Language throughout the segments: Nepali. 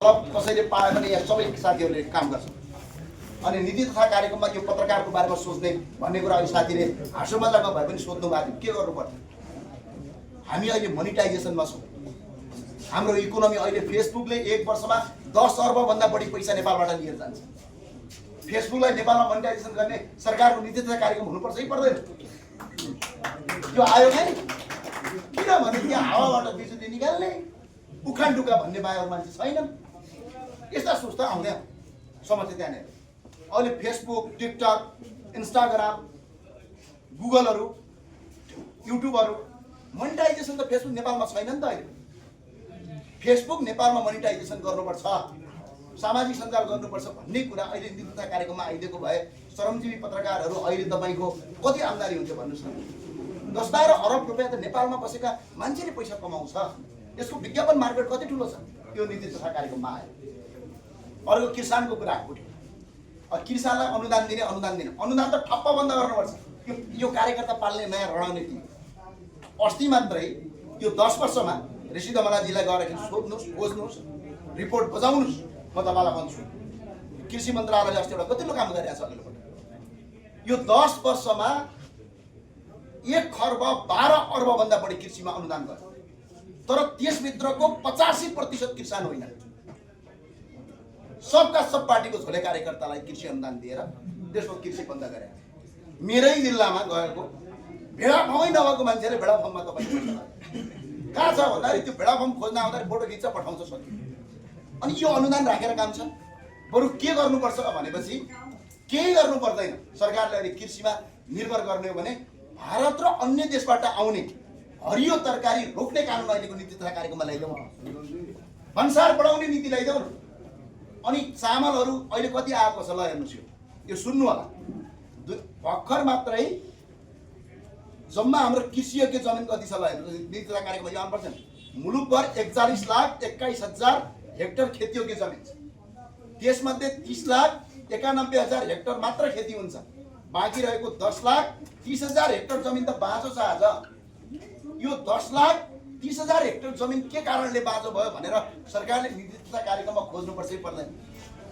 थप कसैले पायो भने यहाँ सबै साथीहरूले काम गर्छ। अनि नीति तथा कार्यक्रममा यो पत्रकारको बारेमा सोच्ने भन्ने कुरा अहिले साथीले हाँसो मजाकमा भए पनि सोध्नु भएको थियो। के गर्नुपर्छ? हामी अहिले मोनिटाइजेसनमा छौँ। हाम्रो इकोनोमी अहिले फेसबुकले एक वर्षमा 10 अर्बभन्दा बढी पैसा नेपालबाट लिएर जान्छ। फेसबुकलाई नेपालमा मोनिटाइजेसन गर्ने सरकारको नीति तथा कार्यक्रम हुनुपर्छ कि पर्दैन? त्यो आयो नै, किनभने त्यहाँ हावाबाट बिजुली निकाल्ने उखान टुका भन्ने बाहेक मान्छे छैनन्। यस्ता सोच त आउँदैन। समस्या त्यहाँनिर अहिले फेसबुक, टिकटक, इन्स्टाग्राम, गुगलहरू, युट्युबहरू मोनिटाइजेसन त फेसबुक नेपालमा छैन नि त। अहिले फेसबुक नेपालमा मोनिटाइजेसन गर्नुपर्छ, सामाजिक सञ्जाल गर्नुपर्छ भन्ने कुरा अहिले नीति तथा कार्यक्रममा आइदिएको भए श्रमजीवी पत्रकारहरू अहिले तपाईँको कति आम्दानी हुन्छ भन्नुहोस् न। 10-12 अरब रुपियाँ त नेपालमा बसेका मान्छेले पैसा कमाउँछ। यसको विज्ञापन मार्केट कति ठुलो छ? यो नीति तथा कार्यक्रममा आयो। अर्को किसानको कुरा उठ्यो। किसानलाई अनुदान दिने अनुदान त ठप्प बन्द गर्नुपर्छ। यो कार्यकर्ता पाल्ने नयाँ रणनीति। अस्ति मात्रै यो 10 वर्षमा ऋषिधमलाजीलाई गएर सोध्नुहोस्, खोज्नुहोस्, रिपोर्ट बजाउनुहोस्, म तपाईँलाई भन्छु। कृषि मन्त्रालयले अस्ति एउटा कतिलो काम गरिरहेको छ अघिल्लो पटक। यो 10 वर्षमा 1 खर्ब 12 अर्बभन्दा बढी कृषिमा अनुदान गर्यो। तर त्यसभित्रको 85% किसान होइन। सबका सब पार्टीको झोले कार्यकर्तालाई कृषि अनुदान दिएर देशको कृषि बन्द गरे। मेरै जिल्लामा गएको भेडा फर्मै नभएको मान्छेले भेडा फर्ममा तपाईँ कहाँ छ भन्दाखेरि त्यो भेडा फर्म खोज्न आउँदाखेरि फोटो खिच्छ पठाउँछ सकियो। अनि यो अनुदान राखेर काम छ। बरु के गर्नुपर्छ भनेपछि केही गर्नु पर्दैन। सरकारले अहिले कृषिमा निर्भर गर्ने हो भने भारत र अन्य देशबाट आउने हरियो तरकारी रोक्ने कानुन अहिलेको नीति तथा कार्यक्रममा ल्याइदेऊ। भन्सार बढाउने नीति ल्याइदेऊ। अनि चामलहरू अहिले कति आएको छ ल हेर्नुहोस्। यो सुन्नु होला। भर्खर मात्रै जम्मा हाम्रो कृषियोग्य जमिन कति छ ल हेर्नुहोस्। नीति तथा कार्यक्रममा यो आउनुपर्छ नि। मुलुकभर 41,21,000 हेक्टर खेतीयोग्य जमिन छ। त्यसमध्ये 30,91,000 हेक्टर मात्र खेती हुन्छ। बाँकी रहेको 10,30,000 हेक्टर जमिन त बाँझो छ। आज यो 10,30,000 हेक्टर जमिन के कारणले बाँझो भयो भनेर सरकारले नीति तथा कार्यक्रममा खोज्नुपर्छ कि पर्दैन?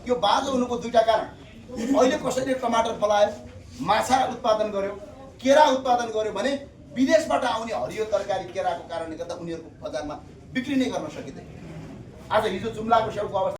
यो बाँझो हुनुको दुईटा कारण। अहिले कसैले टमाटर फलायो, माछा उत्पादन गर्यो, केरा उत्पादन गर्यो भने विदेशबाट आउने हरियो तरकारी केराको कारणले गर्दा उनीहरूको बजारमा बिक्री नै गर्न सकिँदैन। आज हिजो जुम्लाको स्याउको अवस्था